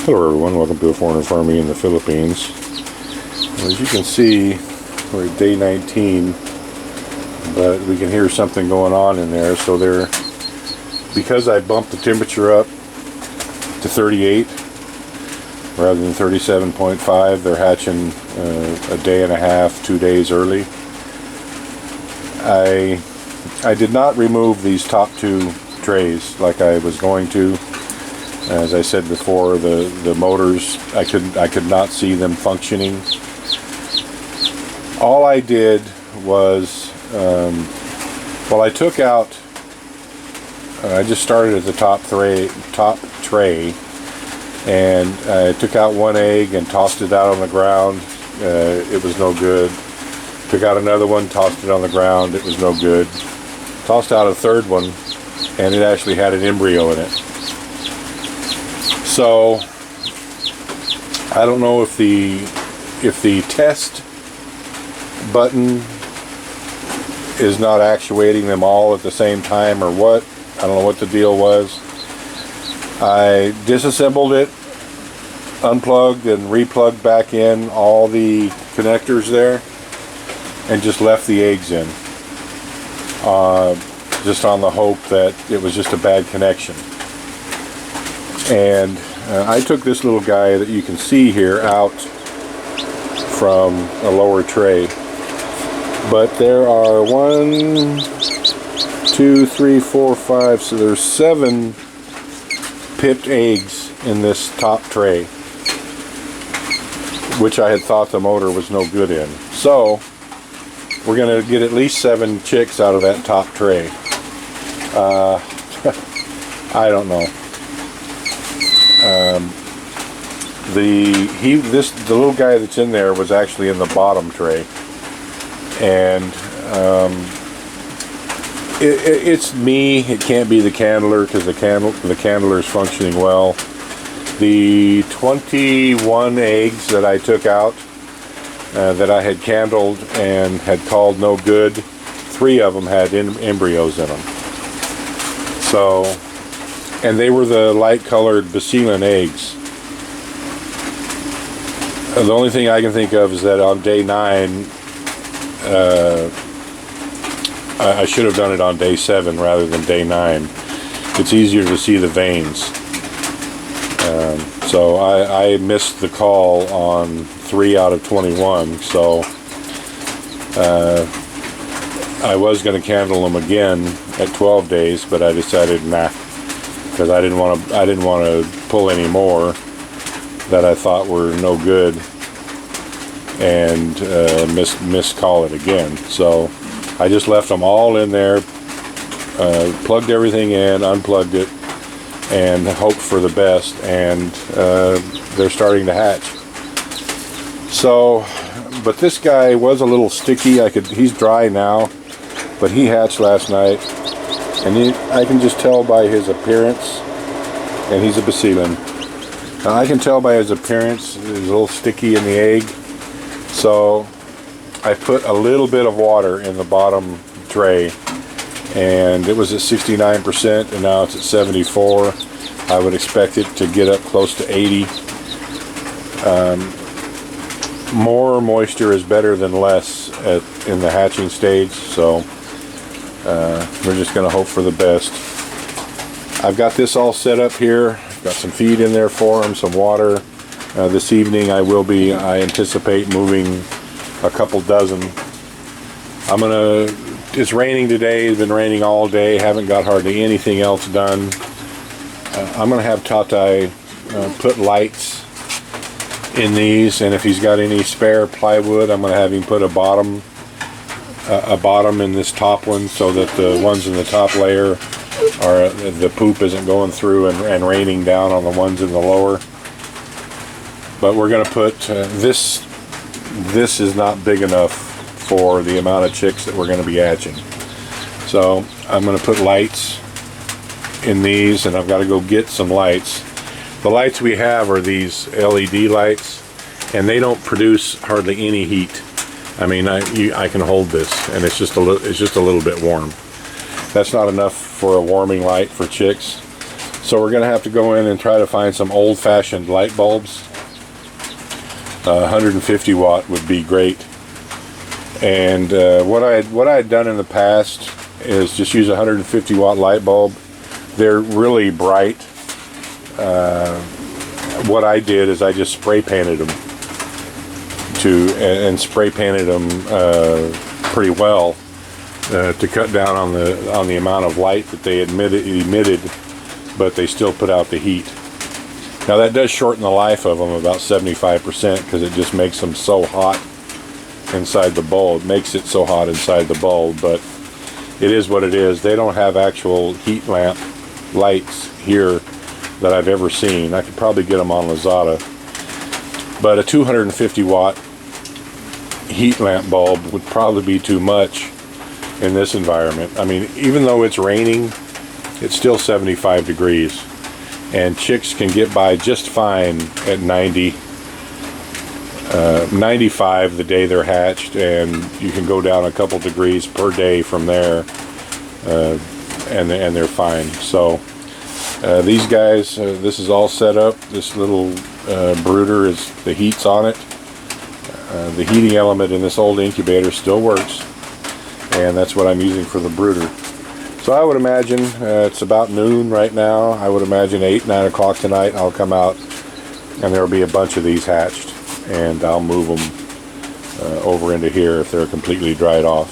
Hello everyone, welcome to a foreigner farming in the Philippines. As you can see, we're at day 19, but we can hear something going on in there. So because I bumped the temperature up to 38 rather than 37.5, they're hatching a day and a half, 2 days early. I did not remove these top two trays like I was going to. As I said before, the motors, I could not see them functioning. All I did was, I took out, I just started at the top tray, and I took out one egg and tossed it out on the ground. It was no good. Took out another one, tossed it on the ground. It was no good. Tossed out a third one, and it actually had an embryo in it. So I don't know if the test button is not actuating them all at the same time or what. I don't know what the deal was. I disassembled it, unplugged and replugged back in all the connectors there, and just left the eggs in, just on the hope that it was just a bad connection. And I took this little guy that you can see here out from a lower tray. But there are 1, 2, 3, 4, 5, so there's 7 pipped eggs in this top tray, which I had thought the motor was no good in. So we're going to get at least 7 chicks out of that top tray. I don't know. The little guy that's in there was actually in the bottom tray, and it's me. It can't be the candler because the candler is functioning well. The 21 eggs that I took out that I had candled and had called no good, 3 of them had embryos in them. So, and they were the light-colored Basilan eggs. The only thing I can think of is that on day 9, I should have done it on day 7 rather than day 9. It's easier to see the veins. So I missed the call on 3 out of 21. So I was going to candle them again at 12 days, but I decided nah, because I didn't want to pull any more that I thought were no good and miscall it again. So I just left them all in there, plugged everything in, unplugged it, and hoped for the best, and they're starting to hatch. So, but this guy was a little sticky. He's dry now, but he hatched last night, and I can just tell by his appearance, and he's a Basilan. I can tell by his appearance, he's a little sticky in the egg. So I put a little bit of water in the bottom tray, and it was at 69%, and now it's at 74. I would expect it to get up close to 80. More moisture is better than less in the hatching stage, so we're just going to hope for the best. I've got this all set up here. Got some feed in there for them, some water. This evening I anticipate moving a couple dozen. It's raining today. It's been raining all day. Haven't got hardly anything else done. I'm going to have Tatai put lights in these, and if he's got any spare plywood, I'm going to have him put a bottom in this top one, so that the ones in the top layer the poop isn't going through and raining down on the ones in the lower. But we're going to put this is not big enough for the amount of chicks that we're going to be hatching. So I'm going to put lights in these, and I've got to go get some lights. The lights we have are these LED lights, and they don't produce hardly any heat. I mean, I can hold this, and it's just a little bit warm. That's not enough for a warming light for chicks. So we're going to have to go in and try to find some old-fashioned light bulbs. 150 watt would be great. And what I had done in the past is just use a 150 watt light bulb. They're really bright. What I did is I just spray painted them and spray painted them pretty well to cut down on the amount of light that they emitted, but they still put out the heat. Now that does shorten the life of them about 75% because it just makes them so hot inside the bulb. It makes it so hot inside the bulb, but it is what it is. They don't have actual heat lamp lights here that I've ever seen. I could probably get them on Lazada, but a 250 watt heat lamp bulb would probably be too much in this environment. I mean, even though it's raining, it's still 75 degrees, and chicks can get by just fine at 90, 95 the day they're hatched, and you can go down a couple degrees per day from there, and they're fine. So these guys, this is all set up. This little brooder is, the heat's on it. The heating element in this old incubator still works, and that's what I'm using for the brooder. So I would imagine it's about noon right now. I would imagine 8, 9 o'clock tonight I'll come out and there'll be a bunch of these hatched, and I'll move them over into here if they're completely dried off.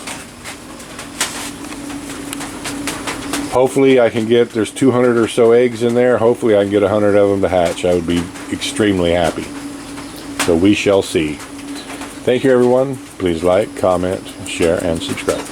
Hopefully I can get, there's 200 or so eggs in there. Hopefully I can get 100 of them to hatch. I would be extremely happy. So we shall see. Thank you everyone. Please like, comment, share, and subscribe.